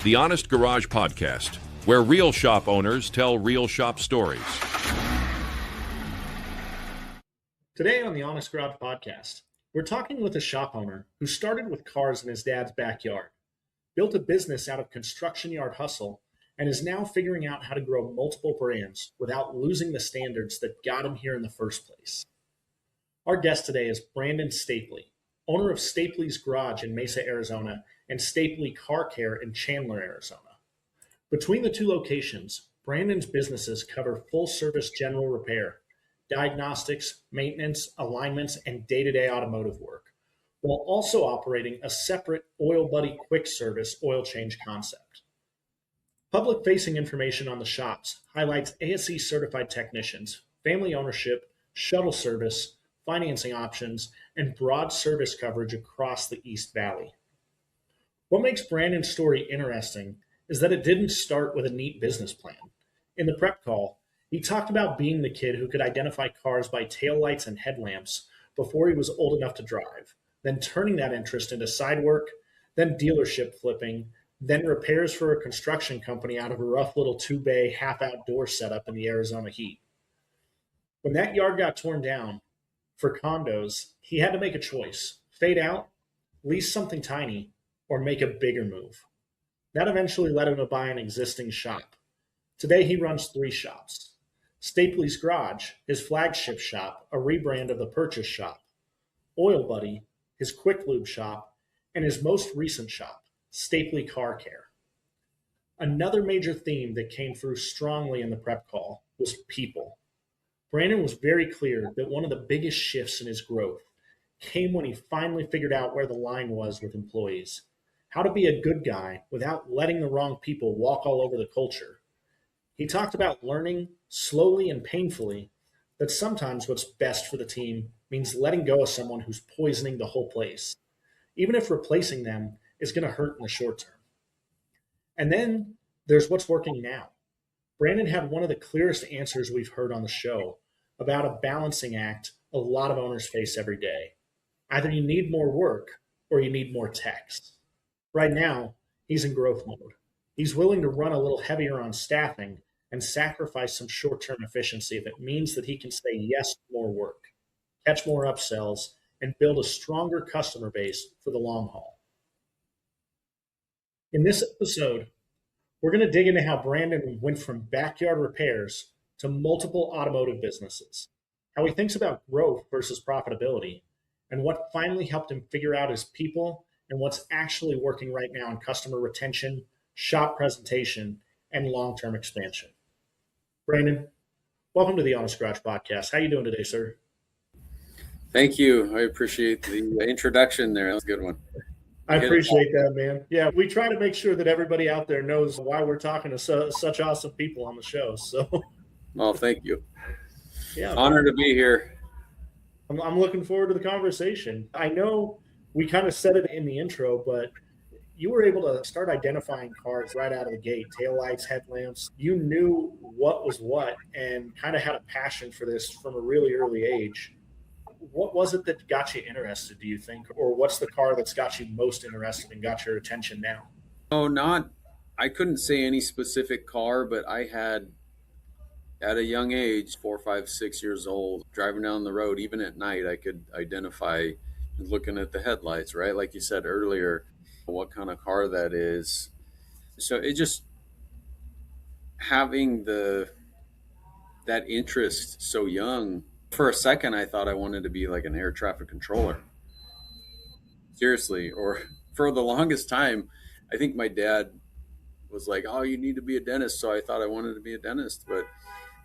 The Honest Garage Podcast, where real shop owners tell real shop stories. Today on the Honest Garage Podcast, we're talking with a shop owner who started with cars in his dad's backyard, built a business out of construction yard hustle, and is now figuring out how to grow multiple brands without losing the standards that got him here in the first place. Our guest today is Brandon Stapley, owner of Stapley's Garage in Mesa, Arizona, and Stapley Car Care in Chandler, Arizona. Between the two locations, Brandon's businesses cover full-service general repair, diagnostics, maintenance, alignments, and day-to-day automotive work, while also operating a separate Oil Buddy quick service oil change concept. Public-facing information on the shops highlights ASE certified technicians, family ownership, shuttle service, financing options, and broad service coverage across the East Valley. What makes Brandon's story interesting is that it didn't start with a neat business plan. In the prep call, he talked about being the kid who could identify cars by taillights and headlamps before he was old enough to drive, then turning that interest into side work, then dealership flipping, then repairs for a construction company out of a rough little two-bay half-outdoor setup in the Arizona heat. When that yard got torn down for condos, he had to make a choice: fade out, lease something tiny, or make a bigger move. That eventually led him to buy an existing shop. Today he runs 3 shops: Stapley's Garage, his flagship shop, a rebrand of the Purchase shop; Oil Buddy, his quick lube shop; and his most recent shop, Stapley Car Care. Another major theme that came through strongly in the prep call was people. Brandon was very clear that one of the biggest shifts in his growth came when he finally figured out where the line was with employees, how to be a good guy without letting the wrong people walk all over the culture. He talked about learning slowly and painfully that sometimes what's best for the team means letting go of someone who's poisoning the whole place, even if replacing them is going to hurt in the short term. And then there's what's working now. Brandon had one of the clearest answers we've heard on the show about a balancing act a lot of owners face every day. Either you need more work or you need more techs. Right now, he's in growth mode. He's willing to run a little heavier on staffing and sacrifice some short-term efficiency if it means that he can say yes to more work, catch more upsells, and build a stronger customer base for the long haul. In this episode, we're going to dig into how Brandon went from backyard repairs to multiple automotive businesses, how he thinks about growth versus profitability, and what finally helped him figure out his people and what's actually working right now in customer retention, shop presentation, and long-term expansion. Brandon, welcome to the Honest Garage Podcast. How are you doing today, sir? Thank you. I appreciate the introduction there. That was a good one. I appreciate that, man. Yeah, we try to make sure that everybody out there knows why we're talking to such awesome people on the show. So, well, thank you. Yeah, honored to be here. I'm looking forward to the conversation. I know we kind of said it in the intro, but you were able to start identifying cars right out of the gate: taillights, headlamps. You knew what was what and kind of had a passion for this from a really early age. What was it that got you interested, do you think? Or what's the car that's got you most interested and got your attention now? I couldn't say any specific car, but I had, at a young age, 4, 5, 6 years old, driving down the road, even at night, I could identify looking at the headlights, right? Like you said earlier, what kind of car that is. So it just having that interest so young. For a second, I thought I wanted to be like an air traffic controller. Seriously. Or for the longest time, I think my dad was like, oh, you need to be a dentist. So I thought I wanted to be a dentist, but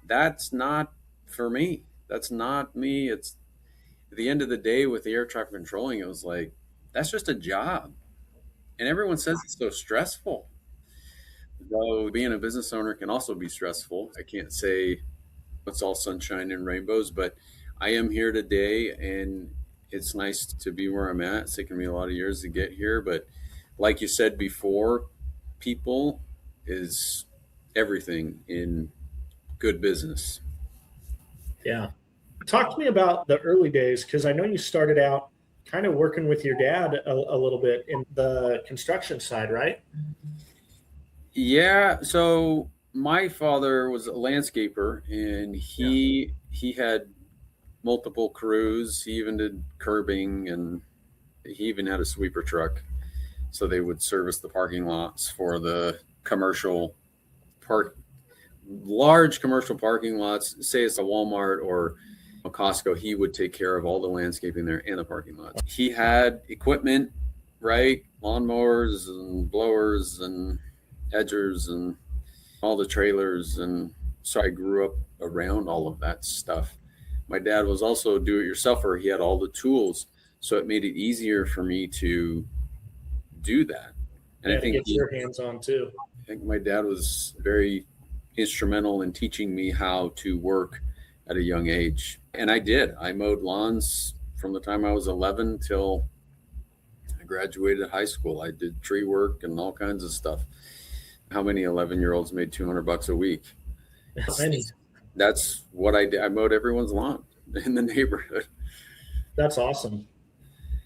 that's not for me. That's not me. It's at the end of the day with the air traffic controlling, it was like, that's just a job. And everyone says it's so stressful. Though being a business owner can also be stressful. I can't say it's all sunshine and rainbows, but I am here today and it's nice to be where I'm at. It's taken me a lot of years to get here, but like you said before, people is everything in good business. Yeah. Talk to me about the early days, because I know you started out kind of working with your dad a little bit in the construction side, right? Yeah. So my father was a landscaper, and Yeah. he had multiple crews. He even did curbing, and he even had a sweeper truck. So they would service the parking lots for the commercial park, large commercial parking lots. Say it's a Walmart or a Costco, he would take care of all the landscaping there and the parking lots. He had equipment, right? Lawnmowers and blowers and edgers and all the trailers. And so I grew up around all of that stuff. My dad was also a do-it-yourselfer. He had all the tools, so it made it easier for me to do that. And Yeah, to get I your hands on too. think my dad was very instrumental in teaching me how to work at a young age. And I did. I mowed lawns from the time I was 11 till I graduated high school. I did tree work and all kinds of stuff. How many 11-year-olds made $200 a week? Many. That's what I did. I mowed everyone's lawn in the neighborhood. That's awesome.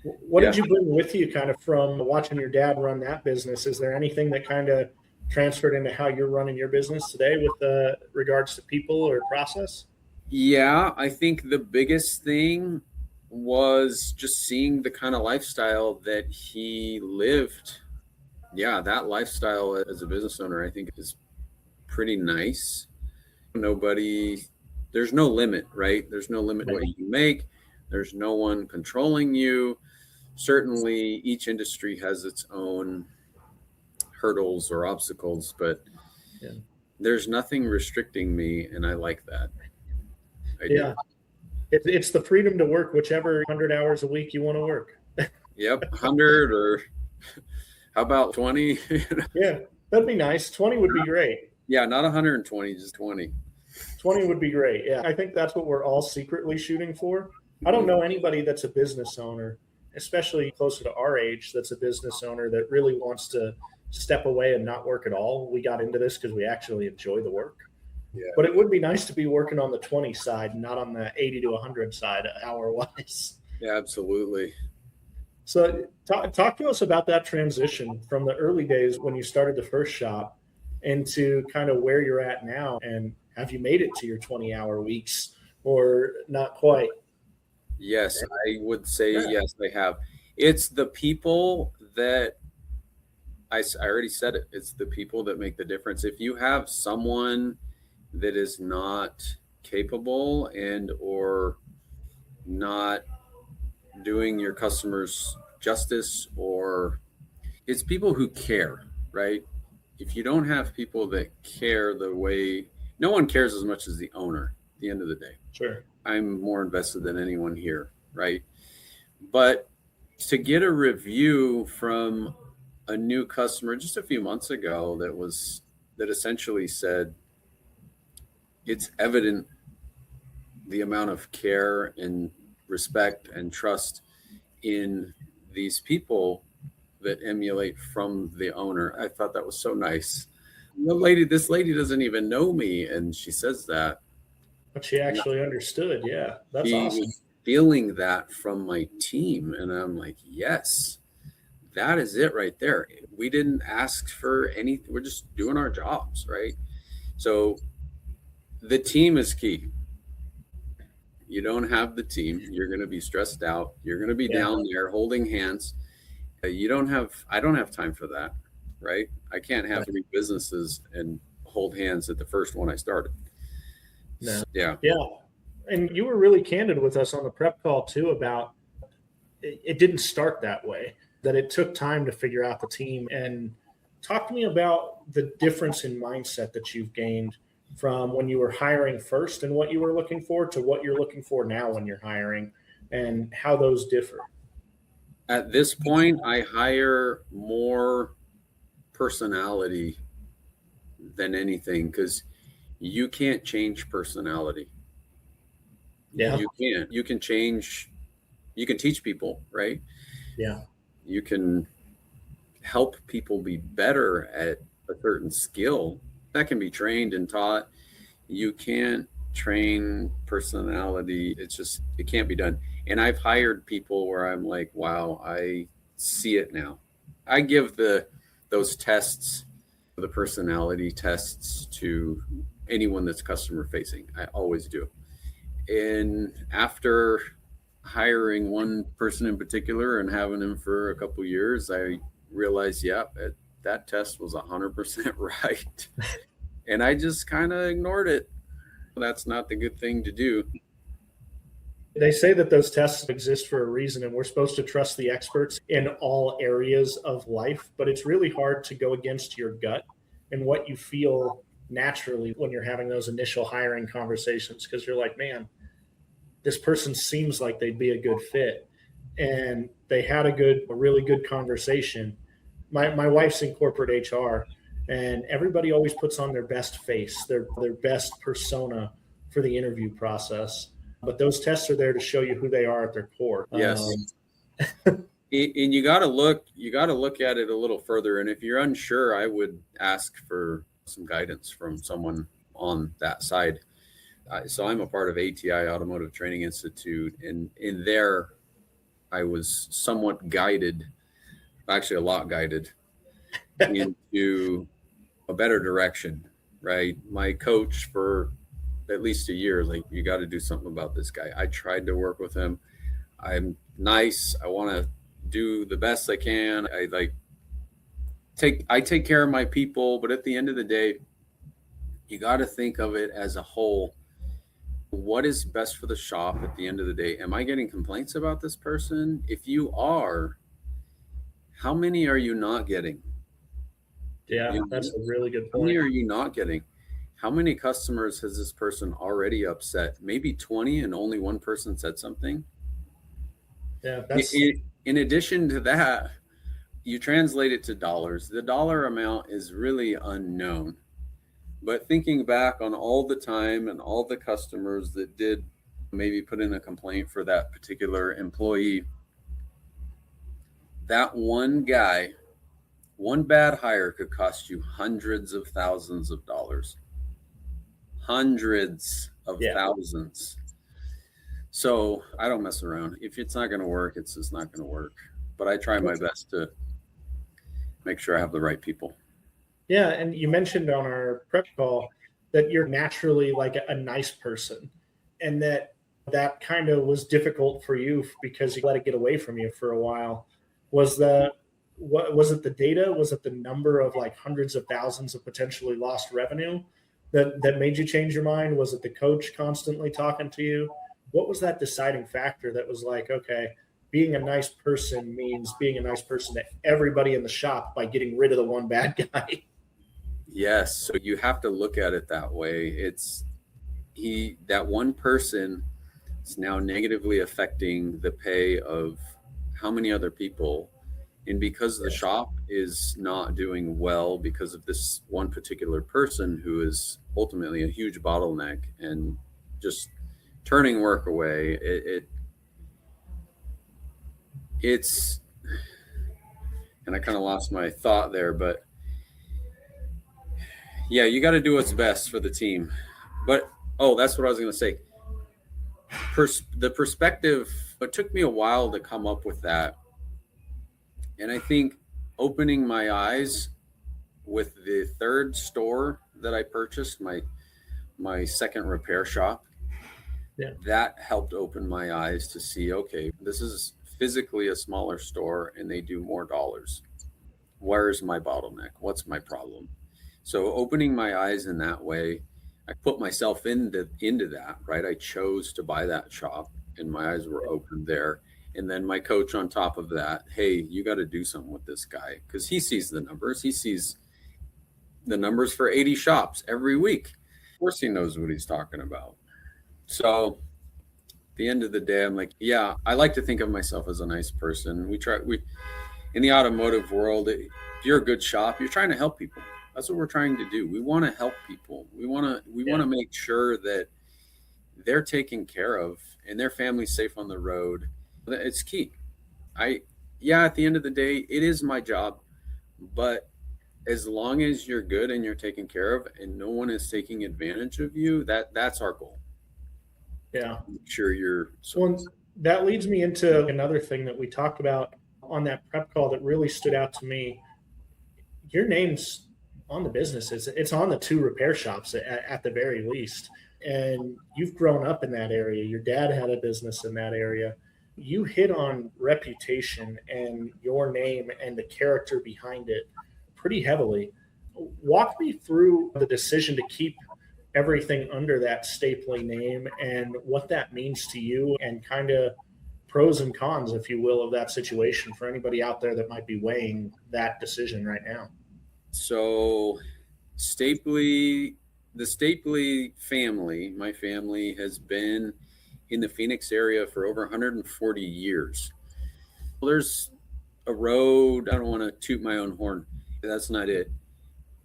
What Yeah. did you bring with you kind of from watching your dad run that business? Is there anything that kind of transferred into how you're running your business today with regards to people or process? Yeah, I think the biggest thing was just seeing the kind of lifestyle that he lived. Yeah, that lifestyle as a business owner, I think is pretty nice. Nobody, there's no limit, right? There's no limit what you can make. There's no one controlling you. Certainly, each industry has its own hurdles or obstacles, but Yeah. there's nothing restricting me, and I like that. I do. Yeah. It's the freedom to work whichever 100 hours a week you want to work. Yep, 100 or how about 20? Yeah, that'd be nice. 20 would be great. Yeah, not 120, just 20. 20 would be great. Yeah, I think that's what we're all secretly shooting for. I don't know anybody that's a business owner, especially closer to our age, that's a business owner that really wants to step away and not work at all. We got into this because we actually enjoy the work. Yeah. But it would be nice to be working on the 20 side, not on the 80 to 100 side hour wise. Yeah, absolutely. So, talk to us about that transition from the early days when you started the first shop into kind of where you're at now. And have you made it to your 20-hour weeks or not quite? Yes, I would say Yeah. yes, I have. It's the people that I already said it. It's the people that make the difference. If you have someone that is not capable and or not doing your customers justice, or it's people who care, right? If you don't have people that care the way, no one cares as much as the owner at the end of the day. Sure. I'm more invested than anyone here, right? But to get a review from a new customer just a few months ago that essentially said it's evident the amount of care and respect and trust in these people that emulate from the owner. I thought that was so nice. This lady doesn't even know me, and she says that. But she actually understood. Yeah, that's He awesome. was feeling that from my team, and I'm like, yes, that is it right there. We didn't ask for anything. We're just doing our jobs, right? So the team is key. You don't have the team, you're going to be stressed out. You're going to be Yeah. down there holding hands. I don't have time for that, right? I can't have 3 businesses and hold hands at the first one I started. No. Yeah. Yeah. And you were really candid with us on the prep call too about it didn't start that way, that it took time to figure out the team. And talk to me about the difference in mindset that you've gained from when you were hiring first and what you were looking for to what you're looking for now when you're hiring and how those differ. At this point, I hire more personality than anything because you can't change personality. Yeah. You can't. You can change, you can teach people, right? Yeah. You can help people be better at a certain skill that can be trained and taught. You can't train personality. It can't be done. And I've hired people where I'm like, wow, I see it now. I give those tests the personality tests to anyone that's customer facing. I always do. And after hiring one person in particular and having him for a couple of years, I realized, that test was 100% right. And I just kind of ignored it. That's not the good thing to do. They say that those tests exist for a reason, and we're supposed to trust the experts in all areas of life, but it's really hard to go against your gut and what you feel naturally when you're having those initial hiring conversations, because you're like, man, this person seems like they'd be a good fit. And they had a really good conversation. My wife's in corporate HR, and everybody always puts on their best face, their best persona for the interview process. But those tests are there to show you who they are at their core. Yes. And you got to look at it a little further. And if you're unsure, I would ask for some guidance from someone on that side. So I'm a part of ATI, Automotive Training Institute, and in there I was somewhat guided, actually a lot guided, into a better direction, right? My coach for at least a year, like, you got to do something about this guy. I tried to work with him. I'm nice. I want to do the best I can. I take care of my people, but at the end of the day, you got to think of it as a whole. What is best for the shop at the end of the day? Am I getting complaints about this person? If you are, how many are you not getting? Yeah, that's a really good How many point. are you not getting? How many customers has this person already upset? Maybe 20, and only one person said something. Yeah, In addition to that, you translate it to dollars. The dollar amount is really unknown. But thinking back on all the time and all the customers that did maybe put in a complaint for that particular employee, that one guy, one bad hire could cost you hundreds of thousands of dollars. Hundreds of thousands. So I don't mess around. If it's not going to work, it's just not going to work. But I try my best to make sure I have the right people. Yeah, and you mentioned on our prep call that you're naturally like a nice person, and that kind of was difficult for you because you let it get away from you for a while. Was it the data? Was it the number of like hundreds of thousands of potentially lost revenue that made you change your mind? Was it the coach constantly talking to you? What was that deciding factor that was like, okay, being a nice person means being a nice person to everybody in the shop by getting rid of the one bad guy? Yes. So you have to look at it that way. That one person is now negatively affecting the pay of how many other people. And because the shop is not doing well because of this one particular person who is ultimately a huge bottleneck and just turning work away, it's, and I kind of lost my thought there, but yeah, you got to do what's best for the team. But, that's what I was going to say. The perspective, it took me a while to come up with that. And I think opening my eyes with the third store that I purchased, my second repair shop, that helped open my eyes to see, okay, this is physically a smaller store and they do more dollars. Where's my bottleneck? What's my problem? So opening my eyes in that way, I put myself into that, right? I chose to buy that shop and my eyes were open there. And then my coach on top of that, hey, you got to do something with this guy, because he sees the numbers. He sees the numbers for 80 shops every week. Of course he knows what he's talking about. So at the end of the day, I'm like, yeah, I like to think of myself as a nice person. We in the automotive world, if you're a good shop, you're trying to help people. That's what we're trying to do. We want to help people. We want to make sure that they're taken care of and their family's safe on the road. It's key. At the end of the day, it is my job, but as long as you're good and you're taken care of and no one is taking advantage of you, that's our goal. Yeah. Make sure you're. Well, that leads me into another thing that we talked about on that prep call that really stood out to me. Your name's on the business. It's on the two repair shops at the very least. And you've grown up in that area. Your dad had a business in that area. You hit on reputation and your name and the character behind it pretty heavily. Walk me through the decision to keep everything under that Stapley name and what that means to you, and kind of pros and cons, if you will, of that situation for anybody out there that might be weighing that decision right now. So Stapley, the Stapley family, my family, has been in the Phoenix area for over 140 years. There's a road, I don't want to toot my own horn. That's not it.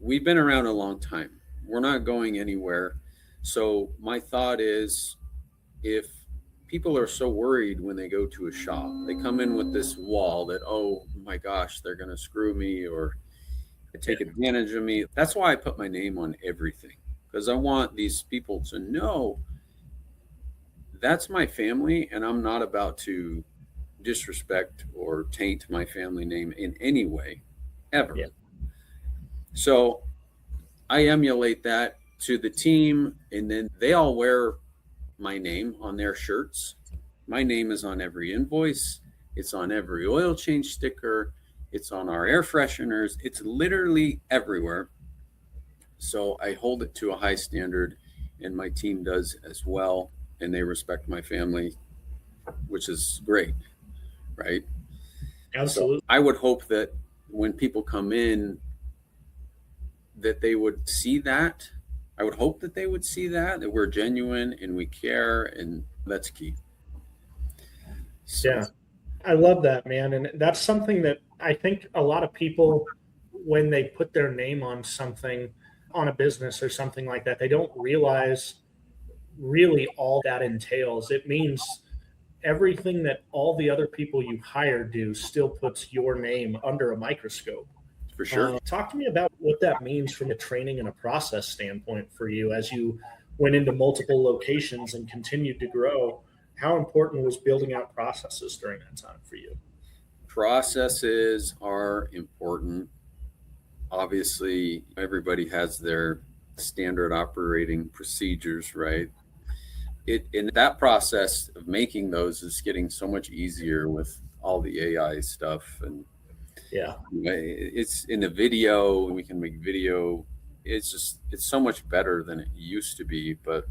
We've been around a long time. We're not going anywhere. So my thought is, if people are so worried when they go to a shop, they come in with this wall that, oh my gosh, they're going to screw me or take advantage of me. That's why I put my name on everything, because I want these people to know that's my family, and I'm not about to disrespect or taint my family name in any way, ever. Yeah. So I emulate that to the team, and then they all wear my name on their shirts. My name is on every invoice. It's on every oil change sticker. It's on our air fresheners. It's literally everywhere. So I hold it to a high standard, and my team does as well. And they respect my family, which is great, right? Absolutely. So I would hope that when people come in, that they would see that. I would hope that they would see that we're genuine and we care, and that's key. So. Yeah, I love that, man. And that's something that I think a lot of people, when they put their name on something, on a business or something like that, they don't realize really all that entails. It means everything that all the other people you hire do still puts your name under a microscope. For sure. Talk to me about what that means from a training and a process standpoint for you as you went into multiple locations and continued to grow. How important was building out processes during that time for you? Processes are important. Obviously, everybody has their standard operating procedures, right? In that process of making those is getting so much easier with all the AI stuff, and yeah, it's in the video. We can make video. It's so much better than it used to be, but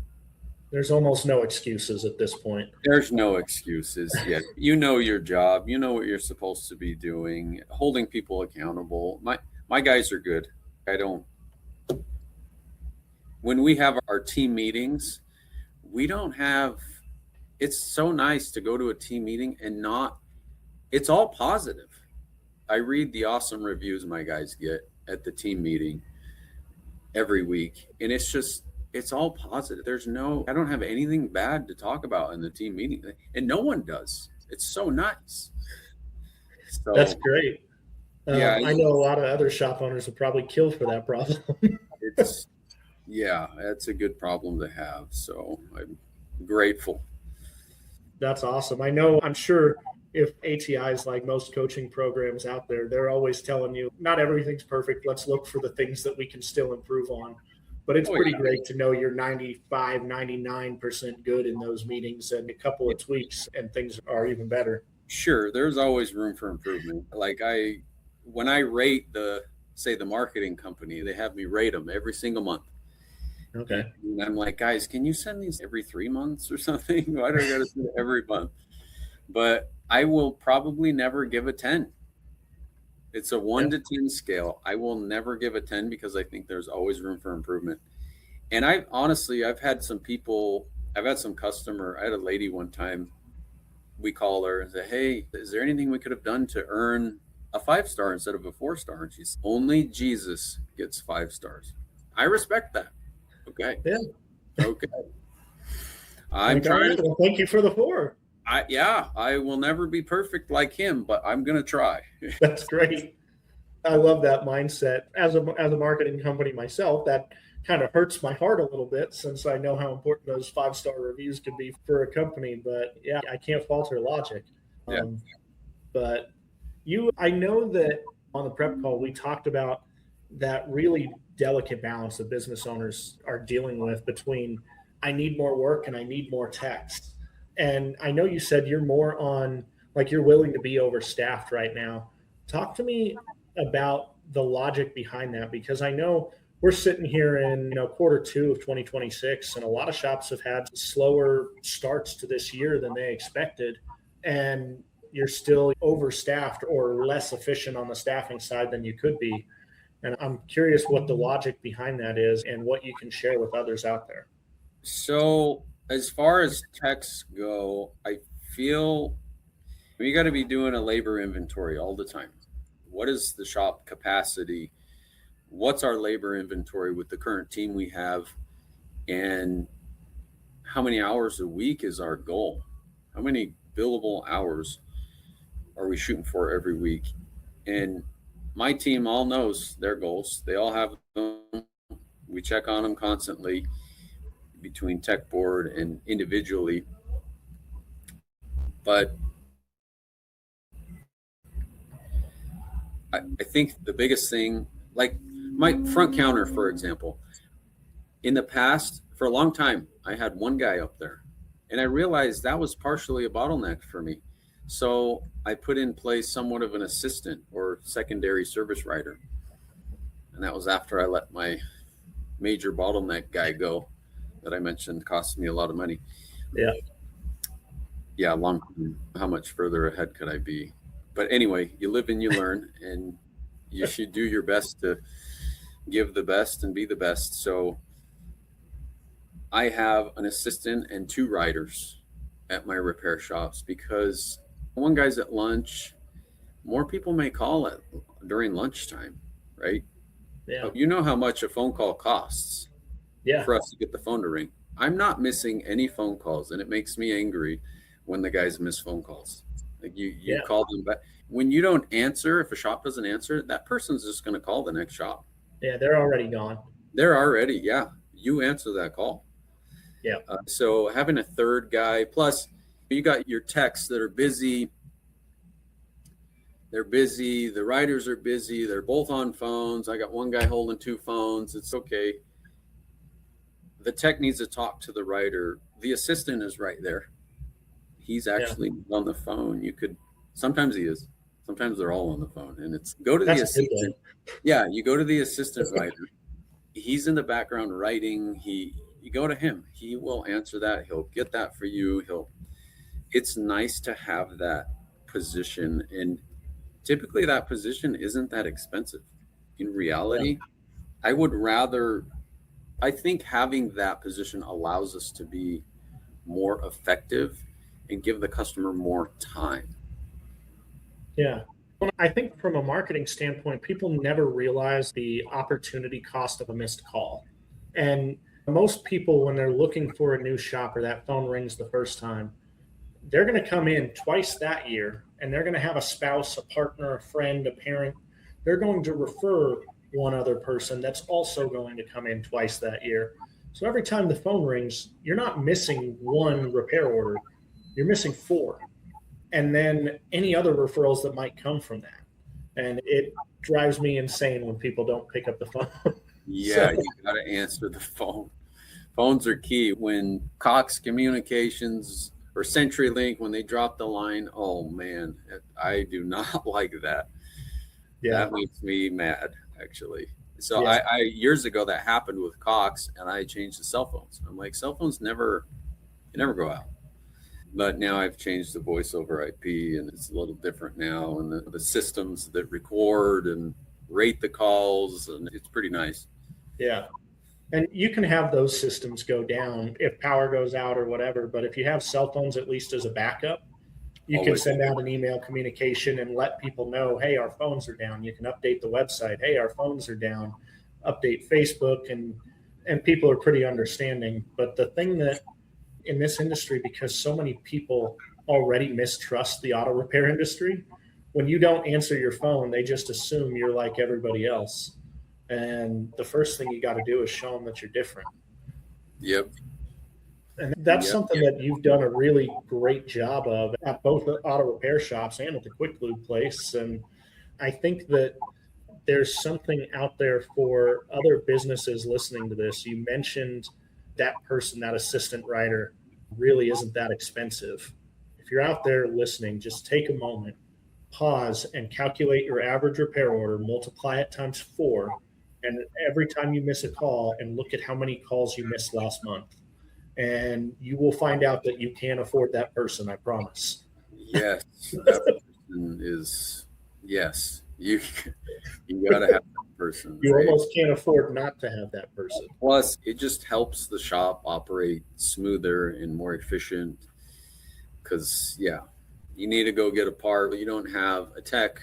there's almost no excuses at this point. There's no excuses yet. You know your job. You know what you're supposed to be doing. Holding people accountable. My guys are good. When we have our team meetings, we don't have, it's so nice to go to a team meeting and it's all positive. I read the awesome reviews my guys get at the team meeting every week, and it's all positive. I don't have anything bad to talk about in the team meeting, and no one does. It's so nice. So, that's great. Yeah, I know a lot of other shop owners would probably kill for that problem. That's a good problem to have. So I'm grateful. That's awesome. I'm sure if ATI is like most coaching programs out there, they're always telling you not everything's perfect. Let's look for the things that we can still improve on. But it's pretty great to know you're 95, 99% good in those meetings, and a couple of tweaks and things are even better. Sure. There's always room for improvement. Like when I rate the marketing company, they have me rate them every single month. Okay. And I'm like, guys, can you send these every 3 months or something? Why do I got to send it every month? But I will probably never give a 10. It's a 1 to 10 scale. I will never give a 10 because I think there's always room for improvement. And I've had some customer. I had a lady one time, we call her and say, hey, is there anything we could have done to earn a 5-star instead of a 4-star? And she's, only Jesus gets 5 stars. I respect that. Okay. Yeah. Okay. I'm trying to. Well, thank you for the 4. I will never be perfect like him, but I'm going to try. That's great. I love that mindset. As a marketing company myself, that kind of hurts my heart a little bit, since I know how important those 5-star reviews can be for a company. But yeah, I can't fault her logic. Yeah. But I know that on the prep call, we talked about that really delicate balance that business owners are dealing with between I need more work and I need more text. And I know you said you're more on, like, you're willing to be overstaffed right now. Talk to me about the logic behind that, because I know we're sitting here in, quarter two of 2026, and a lot of shops have had slower starts to this year than they expected. And you're still overstaffed or less efficient on the staffing side than you could be. And I'm curious what the logic behind that is and what you can share with others out there. So as far as techs go, I feel we got to be doing a labor inventory all the time. What is the shop capacity? What's our labor inventory with the current team we have? And how many hours a week is our goal? How many billable hours are we shooting for every week? And my team all knows their goals. They all have them. We check on them constantly between tech board and individually. But I think the biggest thing, like my front counter, for example, in the past, for a long time, I had one guy up there. And I realized that was partially a bottleneck for me. So I put in place somewhat of an assistant or secondary service writer. And that was after I let my major bottleneck guy go that I mentioned cost me a lot of money. Yeah. Yeah, long term. How much further ahead could I be? But anyway, you live and you learn, and you should do your best to give the best and be the best. So I have an assistant and two riders at my repair shops because one guy's at lunch. More people may call it during lunchtime, right? Yeah. You know how much a phone call costs for us to get the phone to ring. I'm not missing any phone calls, and it makes me angry when the guys miss phone calls. Like you call them back. When you don't answer, if a shop doesn't answer, that person's just going to call the next shop. Yeah, they're already gone. You answer that call. Yeah. So having a third guy, plus you got your techs that are busy. They're busy. The riders are busy. They're both on phones. I got one guy holding two phones. It's okay. The tech needs to talk to the rider. The assistant is right there. He's actually on the phone. Sometimes he is. Sometimes they're all on the phone. And it's go to the assistant. Yeah, you go to the assistant writer. He's in the background writing. You go to him. He will answer that. He'll get that for you. It's nice to have that position. And typically that position isn't that expensive. In reality, I think having that position allows us to be more effective and give the customer more time. Yeah. Well, I think from a marketing standpoint, people never realize the opportunity cost of a missed call. And most people, when they're looking for a new shop or that phone rings the first time, they're going to come in twice that year, and they're going to have a spouse, a partner, a friend, a parent. They're going to refer one other person that's also going to come in twice that year. So every time the phone rings, you're not missing one repair order, you're missing four. And then any other referrals that might come from that. And it drives me insane when people don't pick up the phone. Yeah, you got to answer the phone. Phones are key. When Cox Communications or CenturyLink, when they drop the line, oh man, I do not like that. Yeah. That makes me mad, actually. So yeah. I years ago that happened with Cox, and I changed the cell phones. I'm like, cell phones never go out. But now I've changed the voice over IP, and it's a little different now. And the systems that record and rate the calls, and it's pretty nice. Yeah. And you can have those systems go down if power goes out or whatever. But if you have cell phones, at least as a backup, you can send out an email communication and let people know, hey, our phones are down. You can update the website. Hey, our phones are down. Update Facebook, and people are pretty understanding. But the thing that in this industry, because so many people already mistrust the auto repair industry, when you don't answer your phone, they just assume you're like everybody else. And the first thing you got to do is show them that you're different. Yep. And that's something that you've done a really great job of at both the auto repair shops and at the Quick Lube place. And I think that there's something out there for other businesses listening to this. You mentioned that person, that assistant writer, really isn't that expensive. If you're out there listening, just take a moment, pause, and calculate your average repair order, multiply it times 4, and every time you miss a call, and look at how many calls you missed last month. And you will find out that you can't afford that person, I promise. Yes, that person is, yes, you got to have that person. You right? almost can't afford not to have that person. Plus, it just helps the shop operate smoother and more efficient. Because, yeah, you need to go get a part, but you don't have a tech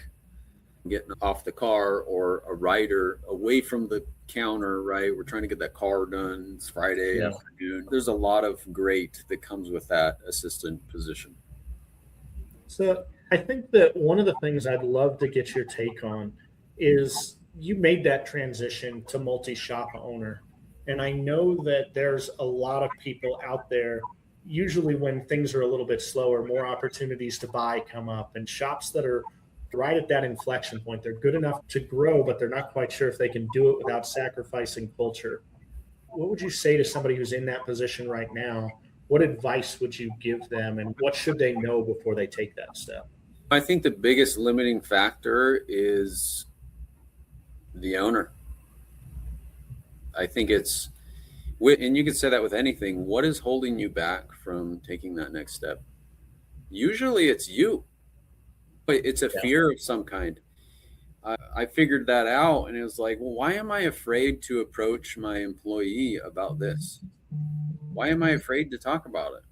getting off the car or a rider away from the counter, right? We're trying to get that car done. It's Friday afternoon. There's a lot of great that comes with that assistant position. So I think that one of the things I'd love to get your take on is you made that transition to multi-shop owner. And I know that there's a lot of people out there, usually when things are a little bit slower, more opportunities to buy come up, and shops that are right at that inflection point. They're good enough to grow, but they're not quite sure if they can do it without sacrificing culture. What would you say to somebody who's in that position right now? What advice would you give them, and what should they know before they take that step? I think the biggest limiting factor is the owner. I think it's, and you could say that with anything. What is holding you back from taking that next step? Usually it's you, but it's a fear of some kind. I figured that out, and it was like, well, why am I afraid to approach my employee about this? Why am I afraid to talk about it?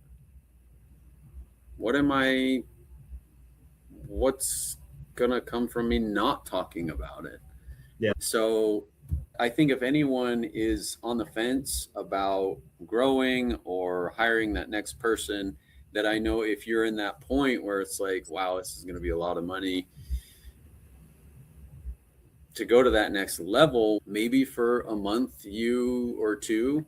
What's gonna come from me not talking about it? Yeah. So I think if anyone is on the fence about growing or hiring that next person, that I know if you're in that point where it's like, wow, this is going to be a lot of money to go to that next level, maybe for a month, you or two,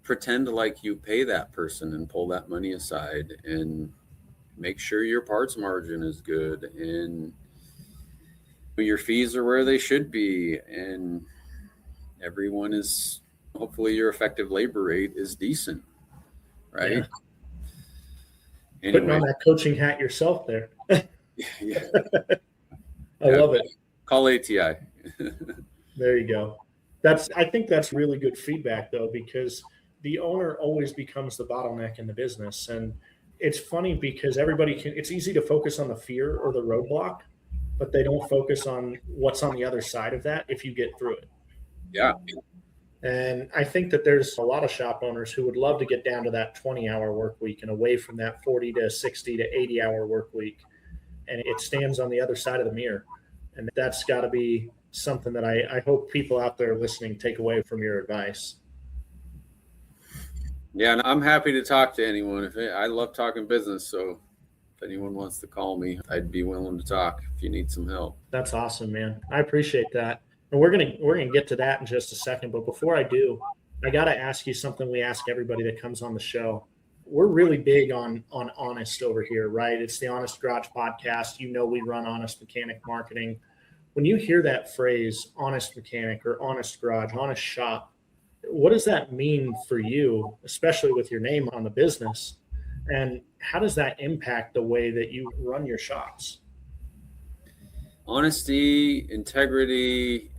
pretend like you pay that person and pull that money aside and make sure your parts margin is good and your fees are where they should be, and everyone is, hopefully your effective labor rate is decent, right? Anyway. Putting on that coaching hat yourself there. Yeah. I love it. Call ATI. There you go. I think that's really good feedback, though, because the owner always becomes the bottleneck in the business. And it's funny because it's easy to focus on the fear or the roadblock, but they don't focus on what's on the other side of that if you get through it. Yeah. And I think that there's a lot of shop owners who would love to get down to that 20-hour work week and away from that 40 to 60 to 80-hour work week. And it stands on the other side of the mirror. And that's got to be something that I hope people out there listening take away from your advice. Yeah, and I'm happy to talk to anyone. I love talking business, so if anyone wants to call me, I'd be willing to talk if you need some help. That's awesome, man. I appreciate that. And we're gonna get to that in just a second. But before I do, I got to ask you something we ask everybody that comes on the show. We're really big on honest over here, right? It's the Honest Garage podcast. You know, we run Honest Mechanic Marketing. When you hear that phrase, honest mechanic or honest garage, honest shop, what does that mean for you, especially with your name on the business? And how does that impact the way that you run your shops? Honesty, integrity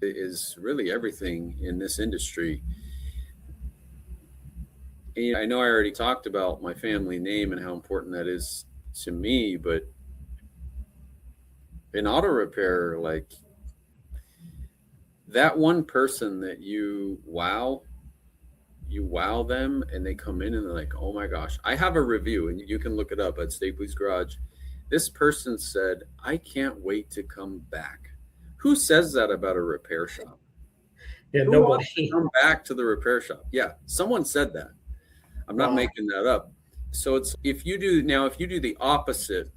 is really everything in this industry. And I know I already talked about my family name and how important that is to me, but in auto repair, like that one person that you wow them and they come in and they're like, oh my gosh, I have a review and you can look it up at Stapley's Garage. This person said, I can't wait to come back. Who says that about a repair shop? Yeah, Who nobody wants to come back to the repair shop. Yeah, someone said that. I'm not making that up. So it's if you do the opposite,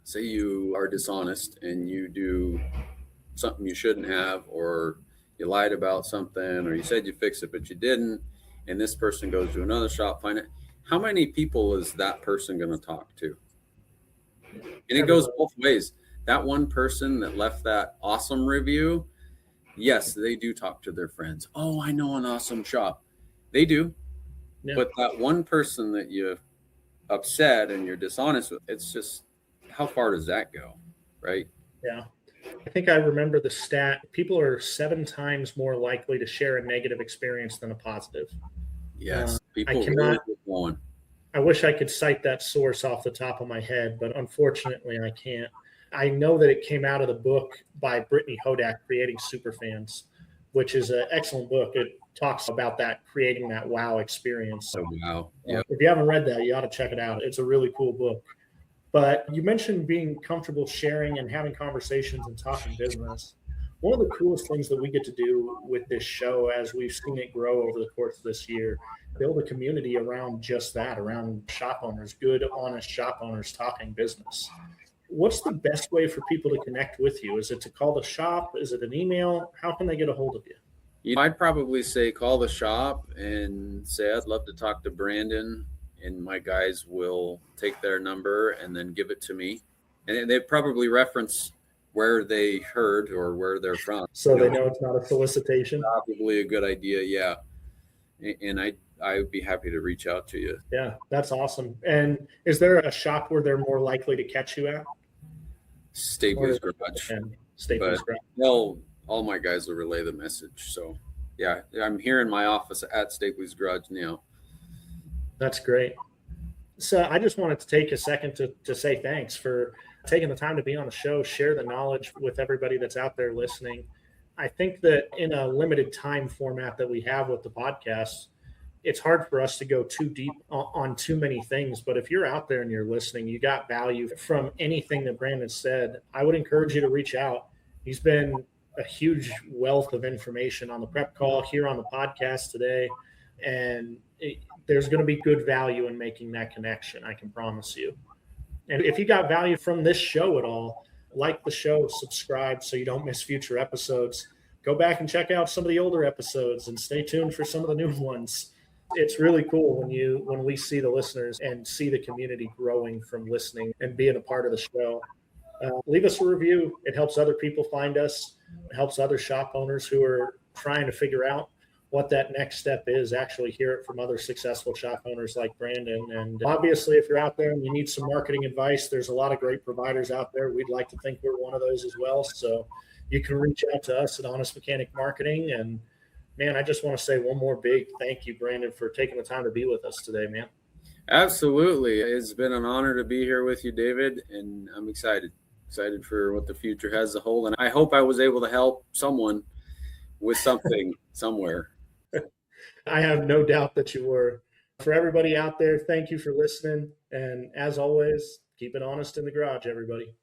say you are dishonest and you do something you shouldn't have, or you lied about something, or you said you fixed it but you didn't, and this person goes to another shop, find it. How many people is that person going to talk to? And it goes both ways. that one person that left that awesome review, yes, they do talk to their friends. Oh, I know an awesome shop. They do. Yeah. But that one person that you upset and you're dishonest with, it's just, how far does that go? Right. Yeah. I think I remember the stat. People are 7 times more likely to share a negative experience than a positive. Yes. I People really cannot, get going. I wish I could cite that source off the top of my head, but unfortunately I can't. I know that it came out of the book by Brittany Hodak, Creating Superfans, which is an excellent book. It talks about that, creating that wow experience. Oh, wow. Yeah. If you haven't read that, you ought to check it out. It's a really cool book. But you mentioned being comfortable sharing and having conversations and talking business. One of the coolest things that we get to do with this show, as we've seen it grow over the course of this year, build a community around just that, around shop owners, good, honest shop owners talking business. What's the best way for people to connect with you? Is it to call the shop? Is it an email? How can they get a hold of you? I'd probably say call the shop and say, I'd love to talk to Brandon, and my guys will take their number and then give it to me. And they probably reference where they heard or where they're from. So they know it's not a solicitation. Probably a good idea. Yeah. And I would be happy to reach out to you. Yeah, that's awesome. And is there a shop where they're more likely to catch you at? Stapley's Garage. Stapley's Garage. All my guys will relay the message. So yeah, I'm here in my office at Stapley's Garage now. That's great. So I just wanted to take a second to say thanks for taking the time to be on the show, share the knowledge with everybody that's out there listening. I think that in a limited time format that we have with the podcast, it's hard for us to go too deep on too many things. But if you're out there and you're listening, you got value from anything that Brandon said, I would encourage you to reach out. He's been a huge wealth of information on the prep call, here on the podcast today. And there's going to be good value in making that connection, I can promise you. And if you got value from this show at all, like the show, subscribe so you don't miss future episodes. Go back and check out some of the older episodes and stay tuned for some of the new ones. It's really cool when we see the listeners and see the community growing from listening and being a part of the show. Leave us a review. It helps other people find us. It helps other shop owners who are trying to figure out what that next step is, actually hear it from other successful shop owners like Brandon. And obviously, if you're out there and you need some marketing advice, there's a lot of great providers out there. We'd like to think we're one of those as well. So you can reach out to us at Honest Mechanic Marketing. And man, I just want to say one more big thank you, Brandon, for taking the time to be with us today, man. Absolutely. It's been an honor to be here with you, David, and I'm excited for what the future has to hold. And I hope I was able to help someone with something somewhere. I have no doubt that you were. For everybody out there, thank you for listening. And as always, keep it honest in the garage, everybody.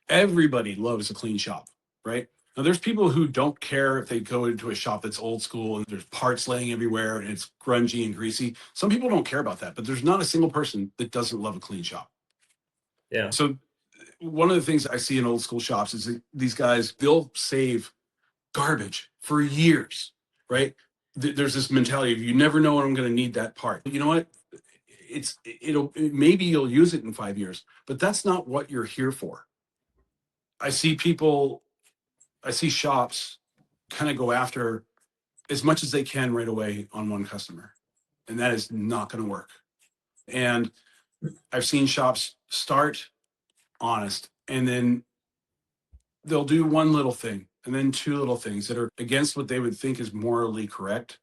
Everybody loves a clean shop, right? Now, there's people who don't care if they go into a shop that's old school and there's parts laying everywhere and it's grungy and greasy. Some people don't care about that, but there's not a single person that doesn't love a clean shop. Yeah. So one of the things I see in old school shops is that these guys, they'll save garbage for years, right? There's this mentality of you never know when I'm going to need that part. You know what? Maybe you'll use it in 5 years, but that's not what you're here for. I see shops kind of go after as much as they can right away on one customer, and that is not going to work. And I've seen shops start honest, and then they'll do one little thing and then two little things that are against what they would think is morally correct.